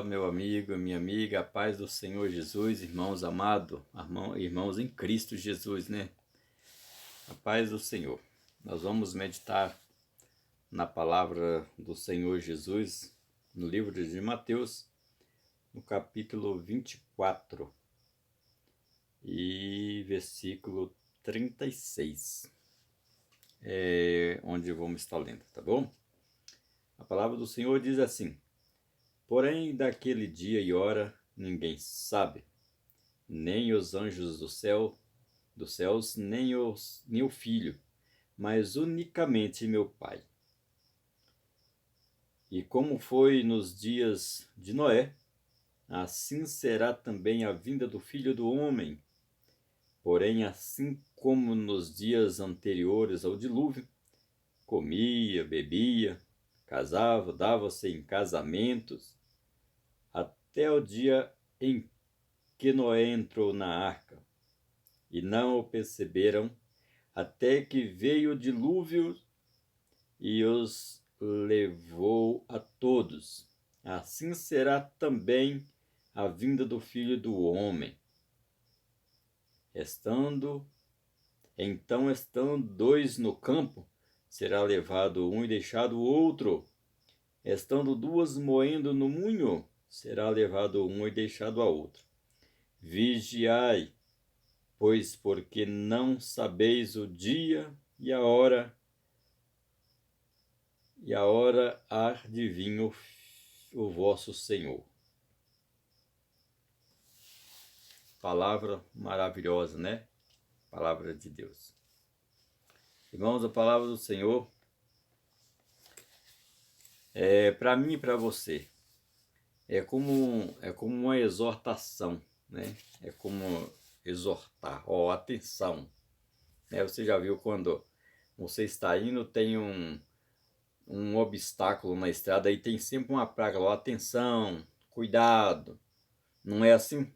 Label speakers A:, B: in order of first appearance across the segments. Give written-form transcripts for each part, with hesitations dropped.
A: Olá, meu amigo, minha amiga, a paz do Senhor Jesus, irmãos amados, irmãos em Cristo Jesus, né? A paz do Senhor. Nós vamos meditar na palavra do Senhor Jesus, no livro de Mateus, no capítulo 24 e versículo 36, onde vamos estar lendo, tá bom? A palavra do Senhor diz assim: porém, daquele dia e hora ninguém sabe, nem os anjos dos céus, nem o Filho, mas unicamente meu Pai. E como foi nos dias de Noé, assim será também a vinda do Filho do Homem. Porém, assim como nos dias anteriores ao dilúvio, comia, bebia, casava, dava-se em casamentos, até o dia em que Noé entrou na arca, e não o perceberam, até que veio o dilúvio e os levou a todos. Assim será também a vinda do Filho do Homem. Estando dois no campo, será levado um e deixado o outro. Estando duas moendo no moinho, será levado um e deixado a outro. Vigiai, pois porque não sabeis o dia e a hora há de vir o vosso Senhor. Palavra maravilhosa, né? Palavra de Deus. Irmãos, a palavra do Senhor é para mim e para você. É como uma exortação, né? É como exortar, atenção. Você já viu quando você está indo, tem um obstáculo na estrada e tem sempre uma placa lá, atenção, cuidado. Não é assim?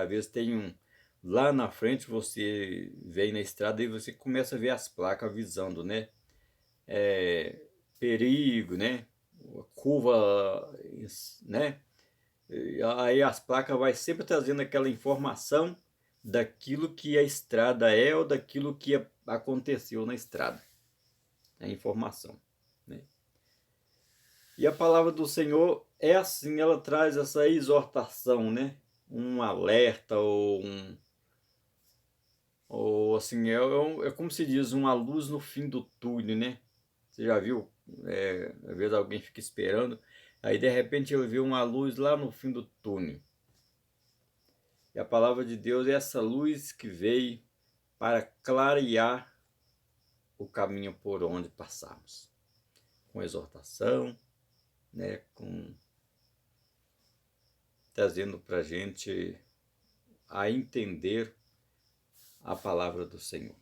A: Às vezes tem lá na frente, você vem na estrada e você começa a ver as placas avisando, né? Perigo, né? Curva, né? Aí as placas vai sempre trazendo aquela informação daquilo que a estrada é ou daquilo que aconteceu na estrada. A informação, né? E a palavra do Senhor é assim, ela traz essa exortação, né? Um alerta ou assim, é como se diz, uma luz no fim do túnel, né? Você já viu? Às vezes alguém fica esperando, aí de repente ele vê uma luz lá no fim do túnel. E a palavra de Deus é essa luz que veio para clarear o caminho por onde passamos. Com exortação, né? Trazendo para a gente a entender a palavra do Senhor.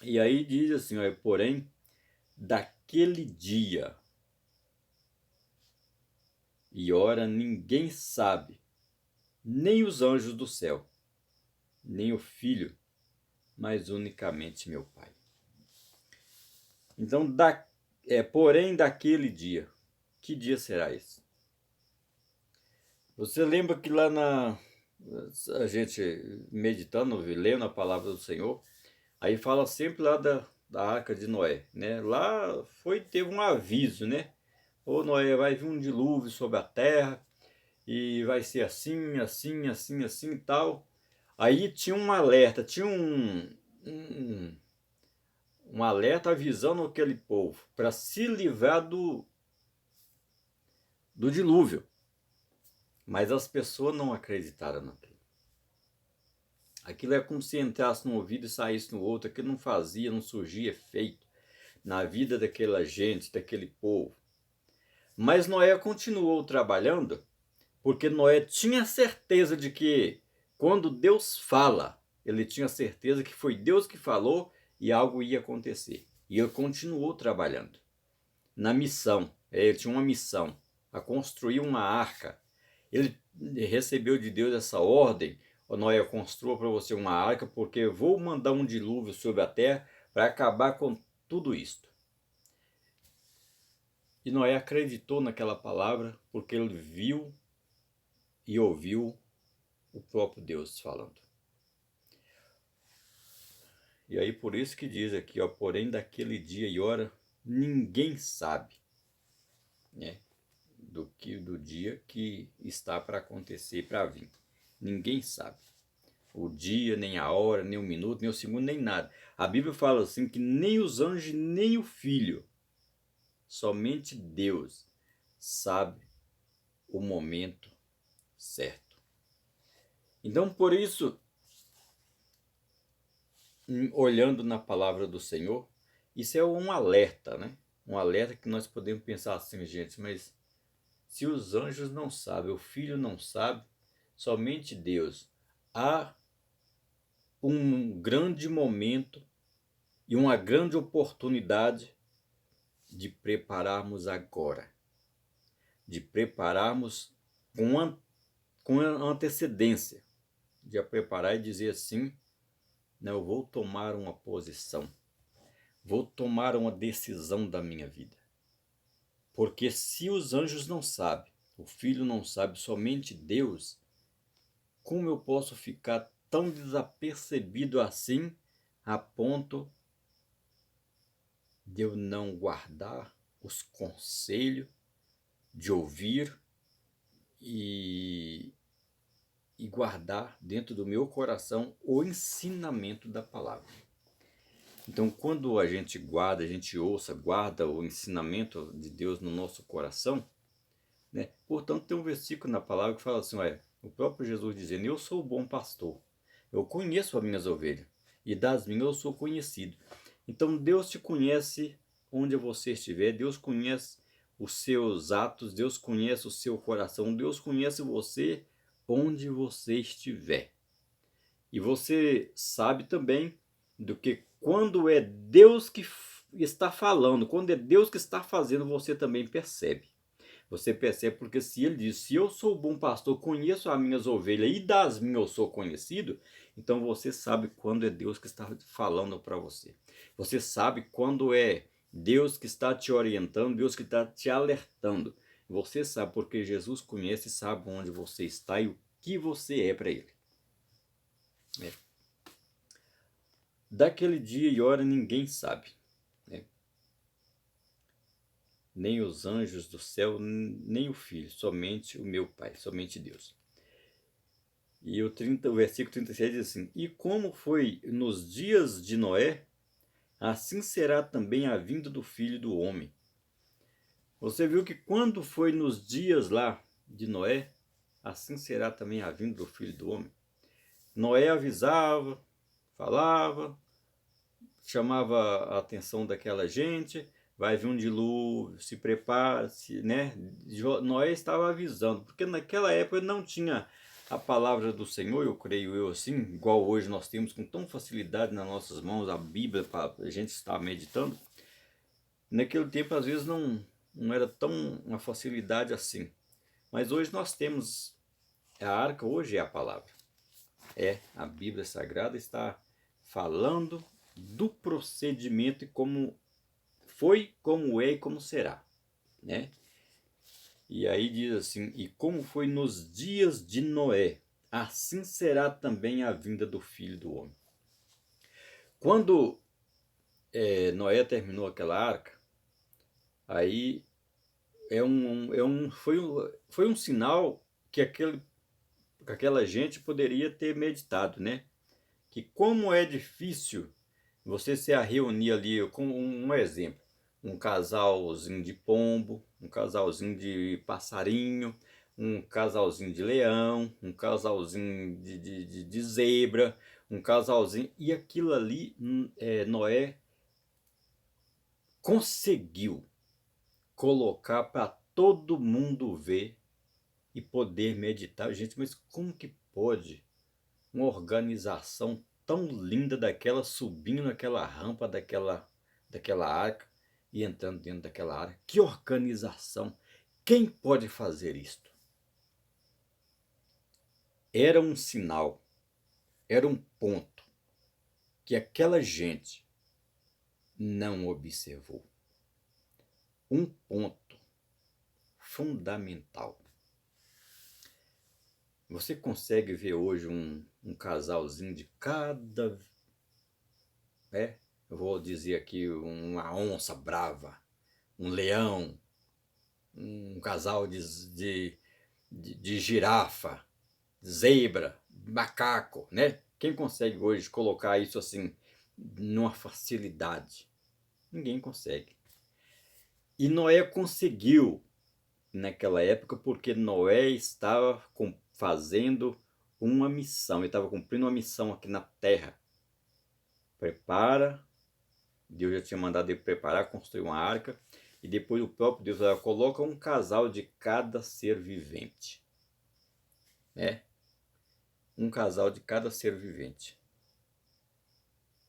A: E aí diz assim, porém, daquele dia e hora ninguém sabe, nem os anjos do céu, nem o Filho, mas unicamente meu Pai. Então, porém daquele dia, que dia será esse? Você lembra que lá a gente meditando, lendo a palavra do Senhor, aí fala sempre lá da arca de Noé, né? Lá teve um aviso, né? Ô Noé, vai vir um dilúvio sobre a terra e vai ser assim, assim, assim, assim e tal. Aí tinha um alerta, tinha um alerta avisando aquele povo para se livrar do dilúvio. Mas as pessoas não acreditaram naquilo. Aquilo é como se entrasse num ouvido e saísse no outro. Aquilo não surgia efeito na vida daquela gente, daquele povo. Mas Noé continuou trabalhando, porque Noé tinha certeza de que quando Deus fala, ele tinha certeza que foi Deus que falou e algo ia acontecer. E ele continuou trabalhando na missão. Ele tinha uma missão, a construir uma arca. Ele recebeu de Deus essa ordem: Noé, construa para você uma arca, porque vou mandar um dilúvio sobre a terra para acabar com tudo isto. E Noé acreditou naquela palavra porque ele viu e ouviu o próprio Deus falando. E aí por isso que diz aqui, ó, porém daquele dia e hora ninguém sabe, né, do dia que está para acontecer, para vir. Ninguém sabe. O dia, nem a hora, nem o minuto, nem o segundo, nem nada. A Bíblia fala assim que nem os anjos, nem o filho, somente Deus sabe o momento certo. Então, por isso, olhando na palavra do Senhor, isso é um alerta, né? Um alerta que nós podemos pensar assim, gente, mas se os anjos não sabem, o filho não sabe, somente Deus. Há um grande momento e uma grande oportunidade de prepararmos agora, de prepararmos com antecedência, de preparar e dizer assim, não, eu vou tomar uma posição, vou tomar uma decisão da minha vida. Porque se os anjos não sabem, o filho não sabe, somente Deus, como eu posso ficar tão desapercebido assim a ponto de eu não guardar os conselhos, de ouvir e guardar dentro do meu coração o ensinamento da palavra. Então, quando a gente guarda, a gente ouça, guarda o ensinamento de Deus no nosso coração, né? Portanto, tem um versículo na palavra que fala assim, olha, o próprio Jesus dizendo, eu sou o bom pastor, eu conheço as minhas ovelhas, e das minhas eu sou conhecido. Então, Deus te conhece onde você estiver, Deus conhece os seus atos, Deus conhece o seu coração, Deus conhece você onde você estiver. E você sabe também do que quando é Deus que está falando, quando é Deus que está fazendo, você também percebe. Você percebe porque se ele diz, se eu sou o bom pastor, conheço as minhas ovelhas e das minhas eu sou conhecido, então você sabe quando é Deus que está falando para você. Você sabe quando é Deus que está te orientando, Deus que está te alertando. Você sabe porque Jesus conhece e sabe onde você está e o que você é para ele. É. Daquele dia e hora ninguém sabe, né? Nem os anjos do céu, nem o Filho, somente o meu Pai, somente Deus. E o versículo 36 diz assim, e como foi nos dias de Noé, assim será também a vinda do Filho do Homem. Você viu que quando foi nos dias lá de Noé, assim será também a vinda do Filho do Homem. Noé avisava, falava, chamava a atenção daquela gente, vai vir um dilúvio, se prepara, né? Noé estava avisando, porque naquela época não tinha a palavra do Senhor, eu creio eu assim, igual hoje nós temos com tão facilidade nas nossas mãos a Bíblia para a gente estar meditando. Naquele tempo às vezes não era tão uma facilidade assim, mas hoje nós temos a arca, hoje é a palavra. A Bíblia Sagrada está falando do procedimento e como foi, como é e como será, né? E aí diz assim, e como foi nos dias de Noé, assim será também a vinda do Filho do Homem. Quando Noé terminou aquela arca, aí foi um sinal que aquela gente poderia ter meditado, né? Que como é difícil você se reunir ali com um exemplo, um casalzinho de pombo, um casalzinho de passarinho, um casalzinho de leão, um casalzinho de zebra, um casalzinho, e aquilo ali Noé conseguiu colocar para todo mundo ver e poder meditar. Gente, mas como que pode uma organização tão linda daquela subindo naquela rampa daquela arca e entrando dentro daquela arca? Que organização! Quem pode fazer isto? Era um sinal, era um ponto que aquela gente não observou. Um ponto fundamental. Você consegue ver hoje um casalzinho de cada... eu vou dizer aqui, uma onça brava, um leão, um casal de girafa, zebra, macaco, né? Quem consegue hoje colocar isso assim, numa facilidade? Ninguém consegue. E Noé conseguiu naquela época porque Noé estava fazendo uma missão, ele estava cumprindo uma missão aqui na terra. Prepara, Deus já tinha mandado ele preparar, construir uma arca, e depois o próprio Deus coloca um casal de cada ser vivente. Um casal de cada ser vivente.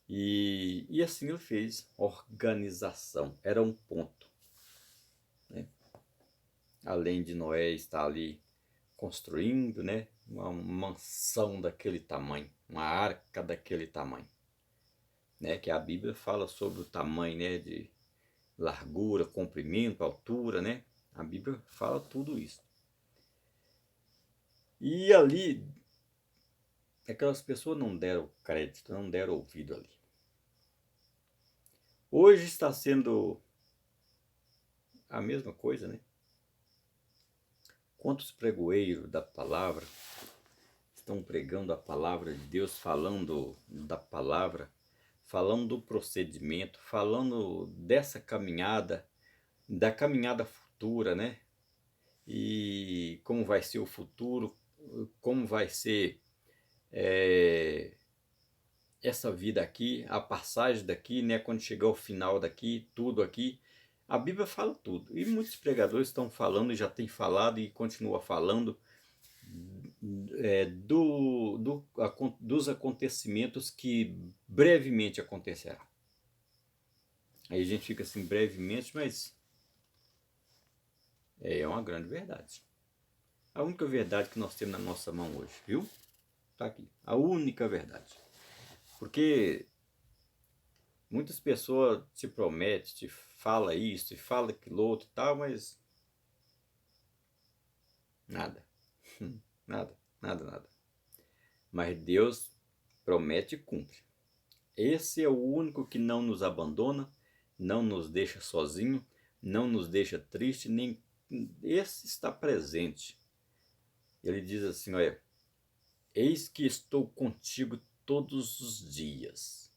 A: E assim ele fez organização, era um ponto. Além de Noé estar ali construindo, uma mansão daquele tamanho, uma arca daquele tamanho, que a Bíblia fala sobre o tamanho, de largura, comprimento, altura, a Bíblia fala tudo isso. E ali, aquelas pessoas não deram crédito, não deram ouvido ali. Hoje está sendo a mesma coisa, Quantos pregoeiros da palavra estão pregando a palavra de Deus, falando da palavra, falando do procedimento, falando dessa caminhada, da caminhada futura, E como vai ser o futuro, como vai ser essa vida aqui, a passagem daqui, quando chegar ao final daqui, tudo aqui. A Bíblia fala tudo. E muitos pregadores estão falando, e já têm falado e continuam falando dos acontecimentos que brevemente acontecerá. Aí a gente fica assim, brevemente, mas é uma grande verdade. A única verdade que nós temos na nossa mão hoje, viu? Tá aqui, a única verdade. Porque muitas pessoas te prometem, te fala isso, te fala aquilo outro e tal, mas nada. Nada. Mas Deus promete e cumpre. Esse é o único que não nos abandona, não nos deixa sozinho, não nos deixa triste, nem esse está presente. Ele diz assim, olha, eis que estou contigo todos os dias.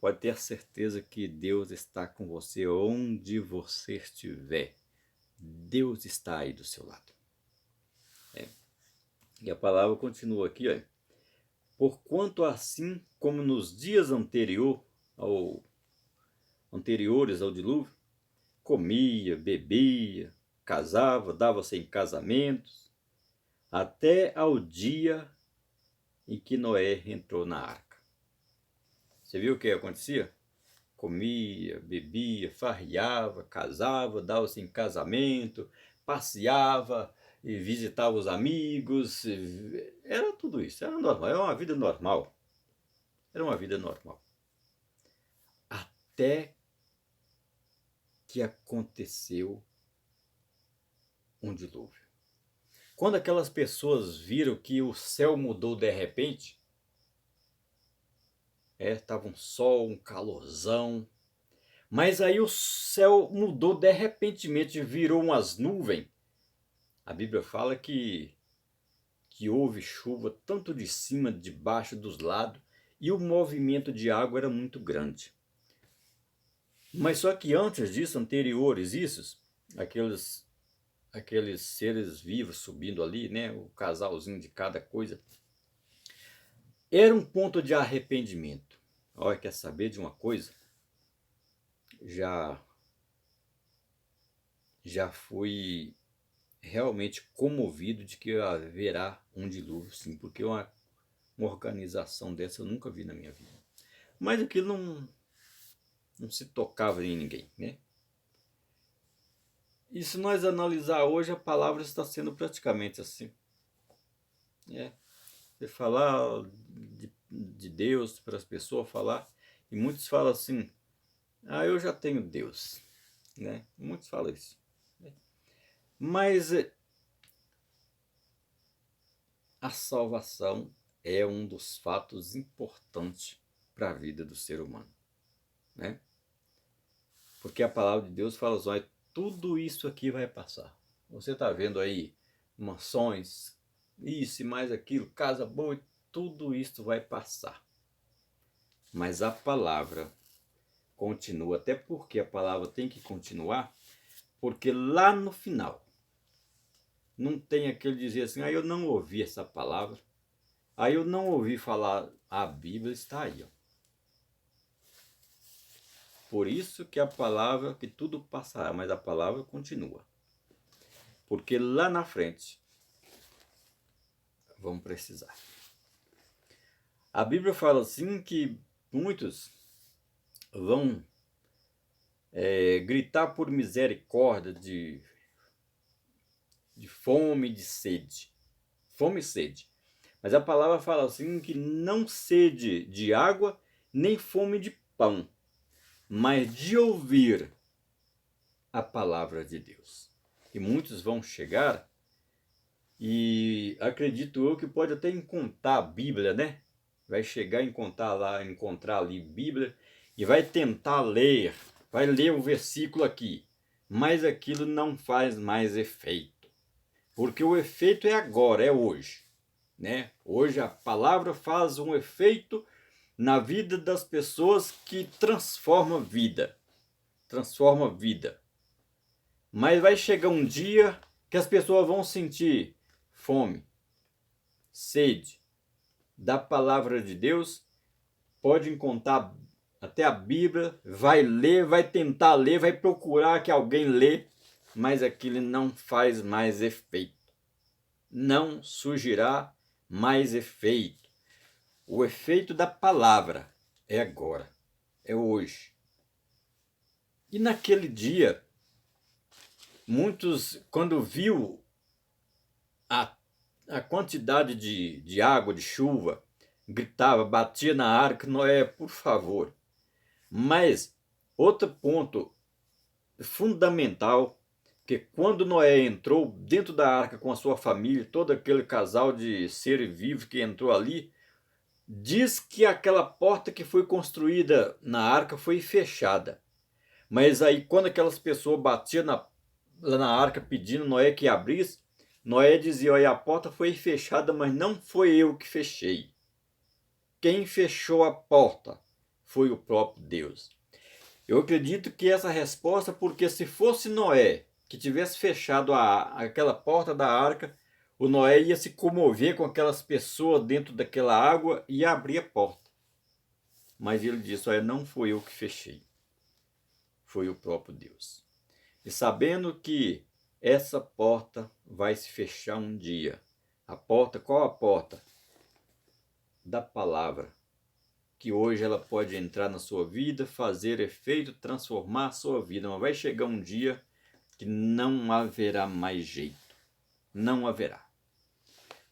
A: Pode ter certeza que Deus está com você onde você estiver. Deus está aí do seu lado. E a palavra continua aqui, olha. Porquanto assim como nos dias anteriores ao dilúvio, comia, bebia, casava, dava-se em casamentos, até ao dia em que Noé entrou na arca. Você viu o que acontecia? Comia, bebia, farriava, casava, dava-se em casamento, passeava e visitava os amigos. Era tudo isso, era normal, era uma vida normal. Era uma vida normal. Até que aconteceu um dilúvio. Quando aquelas pessoas viram que o céu mudou de repente, estava um sol, um calorzão, mas aí o céu mudou de repentemente, virou umas nuvens. A Bíblia fala que houve chuva tanto de cima, de baixo, dos lados, e o movimento de água era muito grande. Mas só que antes disso, anteriores isso, aqueles seres vivos subindo ali, o casalzinho de cada coisa, era um ponto de arrependimento. Olha, quer saber de uma coisa? Já fui realmente comovido de que haverá um dilúvio, sim, porque uma organização dessa eu nunca vi na minha vida. Mas aquilo não se tocava em ninguém, E se nós analisar hoje, a palavra está sendo praticamente assim. Você falar de Deus para as pessoas falar, e muitos falam assim, eu já tenho Deus, Muitos falam isso. Mas a salvação é um dos fatos importantes para a vida do ser humano, né? Porque a palavra de Deus fala assim, olha, tudo isso aqui vai passar. Você está vendo aí mansões, isso e mais aquilo, casa boa, tudo isso vai passar. Mas a palavra continua, até porque a palavra tem que continuar, porque lá no final não tem aquele dizer assim, eu não ouvi essa palavra, eu não ouvi falar, a Bíblia está aí, ó. Por isso que a palavra, que tudo passará, mas a palavra continua. Porque lá na frente vamos precisar. A Bíblia fala assim que muitos vão gritar por misericórdia de fome e de sede. Fome e sede. Mas a palavra fala assim que não sede de água, nem fome de pão, mas de ouvir a palavra de Deus. E muitos vão chegar e acredito eu que pode até encontrar a Bíblia, né? Vai chegar a encontrar ali Bíblia e vai tentar ler, vai ler o versículo aqui, mas aquilo não faz mais efeito. Porque o efeito é agora, é hoje, né? Hoje a palavra faz um efeito na vida das pessoas que transforma vida. Transforma vida. Mas vai chegar um dia que as pessoas vão sentir fome, sede da palavra de Deus, pode encontrar até a Bíblia, vai ler, vai tentar ler, vai procurar que alguém lê, mas aquilo não faz mais efeito. Não surgirá mais efeito. O efeito da palavra é agora, é hoje. E naquele dia, muitos, quando viu a quantidade de água, de chuva, gritava, batia na arca, Noé, por favor. Mas outro ponto fundamental, que quando Noé entrou dentro da arca com a sua família, todo aquele casal de seres vivos que entrou ali, diz que aquela porta que foi construída na arca foi fechada. Mas aí quando aquelas pessoas batiam lá na arca pedindo Noé que abrisse, Noé dizia, olha, a porta foi fechada, mas não foi eu que fechei. Quem fechou a porta foi o próprio Deus. Eu acredito que essa resposta, porque se fosse Noé que tivesse fechado aquela porta da arca, o Noé ia se comover com aquelas pessoas dentro daquela água e abrir a porta. Mas ele disse, olha, não foi eu que fechei, foi o próprio Deus. E sabendo que essa porta vai se fechar um dia. A porta, qual a porta? Da palavra. Que hoje ela pode entrar na sua vida, fazer efeito, transformar a sua vida. Mas vai chegar um dia que não haverá mais jeito. Não haverá.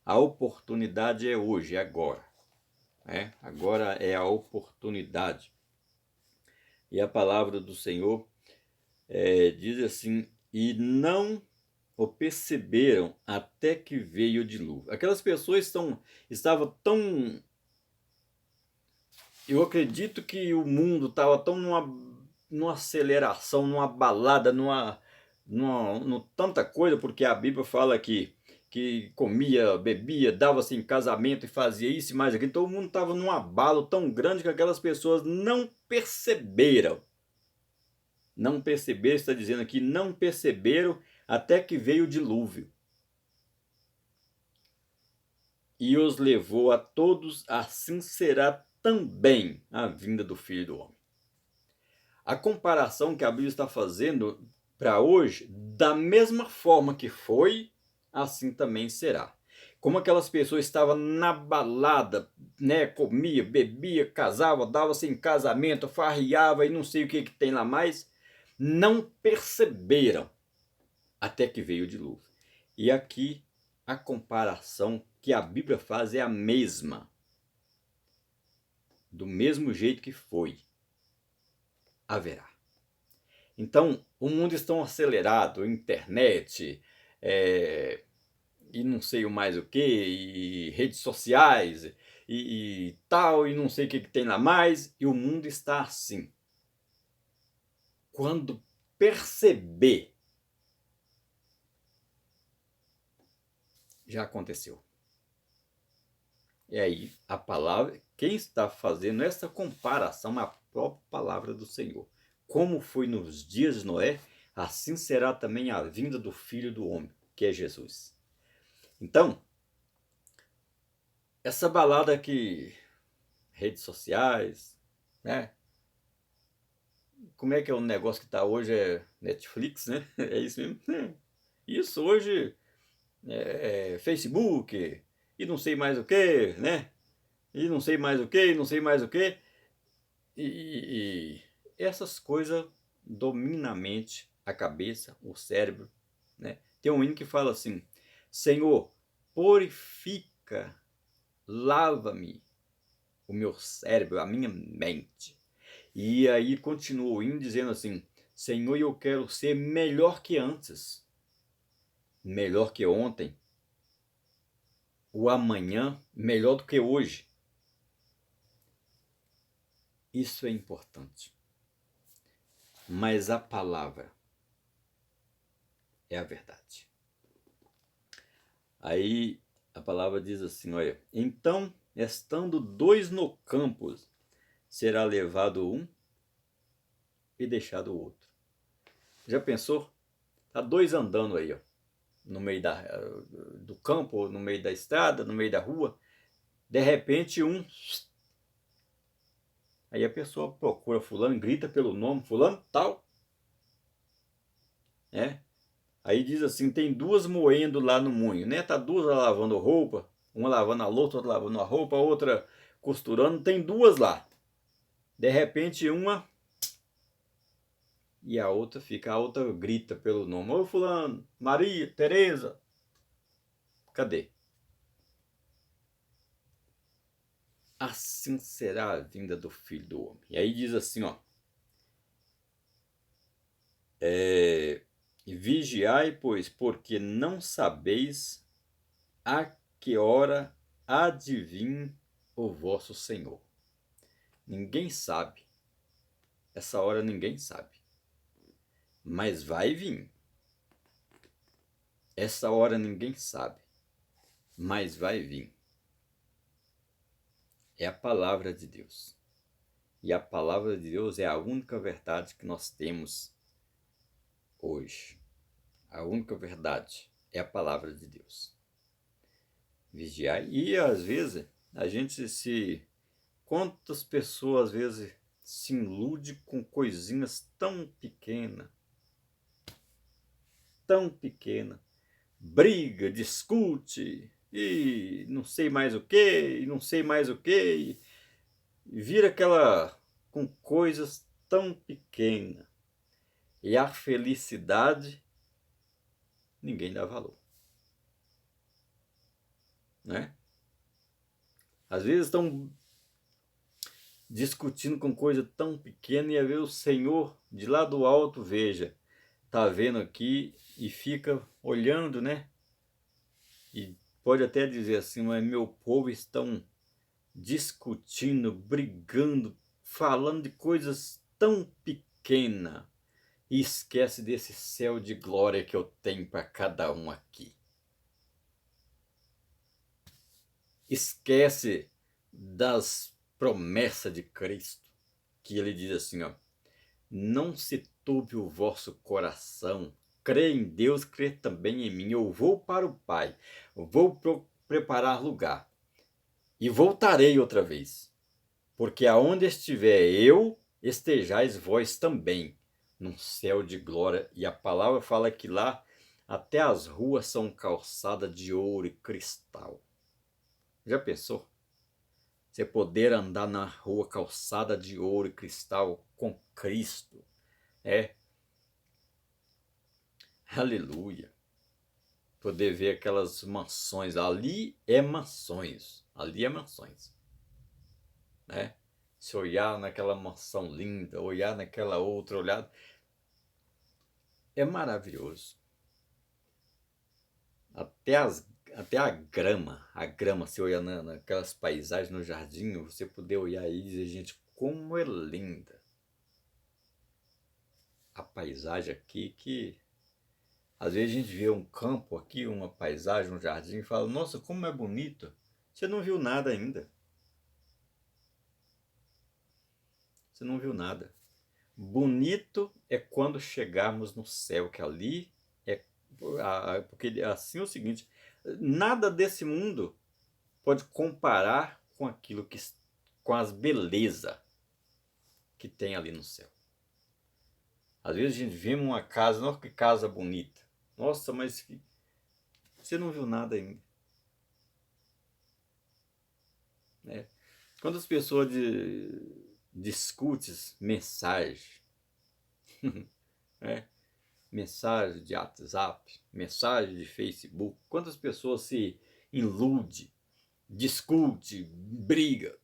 A: A oportunidade é hoje, é agora. Agora é a oportunidade. E a palavra do Senhor diz assim, e não o perceberam até que veio o dilúvio. Aquelas pessoas estavam tão... Eu acredito que o mundo estava tão numa aceleração, numa balada, numa tanta coisa, porque a Bíblia fala que comia, bebia, dava-se em casamento e fazia isso e mais aquilo. Então o mundo estava num abalo tão grande que aquelas pessoas não perceberam. Não perceberam, está dizendo aqui, não perceberam até que veio o dilúvio. E os levou a todos, assim será também a vinda do Filho do Homem. A comparação que a Bíblia está fazendo para hoje, da mesma forma que foi, assim também será. Como aquelas pessoas estavam na balada, né, comia, bebia, casava, dava-se em casamento, farriava e não sei o que tem lá mais, não perceberam até que veio o dilúvio. E aqui a comparação que a Bíblia faz é a mesma. Do mesmo jeito que foi, haverá. Então, o mundo está acelerado, internet, e não sei o mais o que, e redes sociais, e tal, e não sei o que tem lá mais, e o mundo está assim. Quando perceber, já aconteceu. E aí, a palavra, quem está fazendo essa comparação é a própria palavra do Senhor. Como foi nos dias de Noé, assim será também a vinda do Filho do Homem, que é Jesus. Então, essa balada aqui, redes sociais, né? Como é que é o negócio que está hoje? É Netflix, né? É isso mesmo? Isso hoje é Facebook, e não sei mais o que, né? E não sei mais o que, e não sei mais o que. E essas coisas dominam a mente, a cabeça, o cérebro, né? Tem um hino que fala assim: Senhor, purifica, lava-me o meu cérebro, a minha mente. E aí continua o hino dizendo assim: Senhor, eu quero ser melhor que antes, melhor que ontem, o amanhã melhor do que hoje. Isso é importante. Mas a palavra é a verdade. Aí a palavra diz assim, olha, então, estando dois no campo, será levado um e deixado o outro. Já pensou? Tá dois andando aí, ó, no meio do campo, no meio da estrada, no meio da rua. De repente aí a pessoa procura fulano, grita pelo nome, fulano tal, né? Aí diz assim, tem duas moendo lá no moinho, né? Tá duas lá lavando roupa, uma lavando a louça, outra lavando a roupa, a outra costurando, tem duas lá. De repente uma e a outra grita pelo nome. Ô fulano, Maria, Tereza. Cadê? Assim será a vinda do Filho do Homem. E aí diz assim, ó. Vigiai, pois, porque não sabeis a que hora há de vir o vosso Senhor. Ninguém sabe. Essa hora ninguém sabe. Mas vai vir. Essa hora ninguém sabe. Mas vai vir. É a palavra de Deus. E a palavra de Deus é a única verdade que nós temos hoje. A única verdade é a palavra de Deus. Vigiar. E às vezes a gente se. Quantas pessoas às vezes se ilude com coisinhas tão pequenas, briga, discute e não sei mais o que, e não sei mais o que, e vira aquela com coisas tão pequenas. E a felicidade ninguém dá valor, né? Às vezes estão discutindo com coisa tão pequena e a ver o Senhor de lá do alto, veja, tá vendo aqui e fica olhando, né? E pode até dizer assim, mas meu povo estão discutindo, brigando, falando de coisas tão pequenas e esquece desse céu de glória que eu tenho para cada um aqui. Esquece das promessas de Cristo, que ele diz assim, ó, não se turbe o vosso coração, crê em Deus, crê também em mim, eu vou para o Pai, vou preparar lugar e voltarei outra vez, porque aonde estiver eu, estejais vós também, num céu de glória. E a palavra fala que lá até as ruas são calçadas de ouro e cristal. Já pensou? Você poder andar na rua calçada de ouro e cristal com Cristo. Aleluia. Poder ver aquelas mansões. Ali é mansões. Ali é mansões. Né? Se olhar naquela mansão linda, olhar naquela outra, olhar. É maravilhoso. até a grama, você olha naquelas paisagens no jardim, você poder olhar aí e dizer, gente, como é linda a paisagem aqui, que às vezes a gente vê um campo aqui, uma paisagem, um jardim, e fala, nossa, como é bonito. Você não viu nada ainda. Você não viu nada. Bonito é quando chegarmos no céu, que ali é... Porque assim é o seguinte, nada desse mundo pode comparar com aquilo que... com as belezas que tem ali no céu. Às vezes a gente vê uma casa, nossa, que casa bonita. Nossa, mas você não viu nada ainda. Né? Quando as pessoas discutem mensagem, né? Mensagem de WhatsApp, mensagem de Facebook, quantas pessoas se ilude, discute, briga.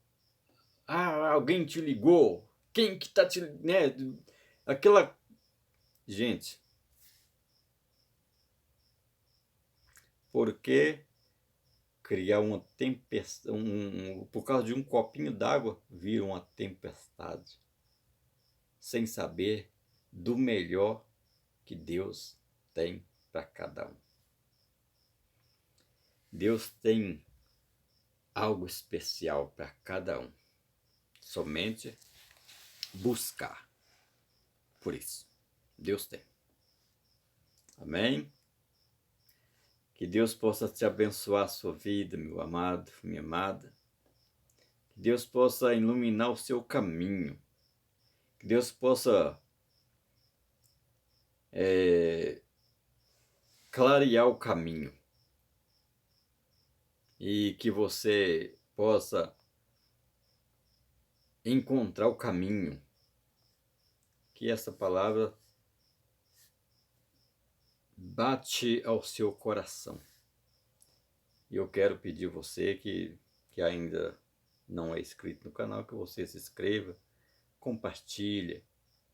A: Ah, alguém te ligou, quem que tá te... Né? Aquela... Gente, por que criar uma tempestade, por causa de um copinho d'água, vira uma tempestade, sem saber do melhor que Deus tem para cada um. Deus tem algo especial para cada um. Somente buscar por isso. Deus tem. Amém? Que Deus possa te abençoar a sua vida, meu amado, minha amada. Que Deus possa iluminar o seu caminho. Que Deus possa clarear o caminho. E que você possa encontrar o caminho. Que essa palavra bate ao seu coração. E eu quero pedir você que ainda não é inscrito no canal, que você se inscreva, compartilhe,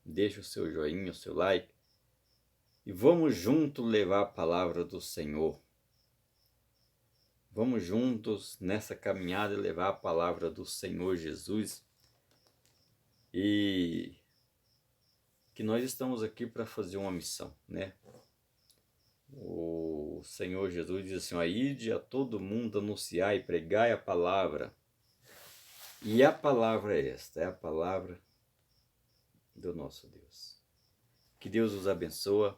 A: deixe o seu joinha, o seu like. E vamos juntos levar a palavra do Senhor. Vamos juntos nessa caminhada levar a palavra do Senhor Jesus. E que nós estamos aqui para fazer uma missão, né? O Senhor Jesus diz assim, ide a todo mundo anunciar e pregai a palavra. E a palavra é esta, é a palavra do nosso Deus. Que Deus os abençoe.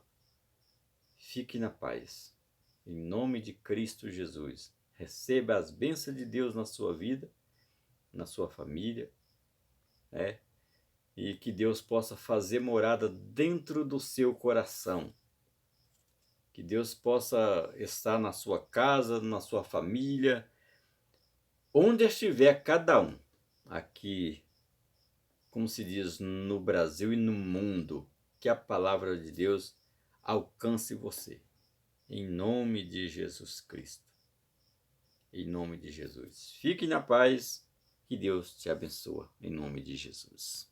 A: Fique na paz. Em nome de Cristo Jesus. Receba as bênçãos de Deus na sua vida, na sua família, né? E que Deus possa fazer morada dentro do seu coração. Que Deus possa estar na sua casa, na sua família, onde estiver cada um. Aqui, como se diz, no Brasil e no mundo, que a palavra de Deus alcance você. Em nome de Jesus Cristo. Em nome de Jesus. Fique na paz. Que Deus te abençoe. Em nome de Jesus.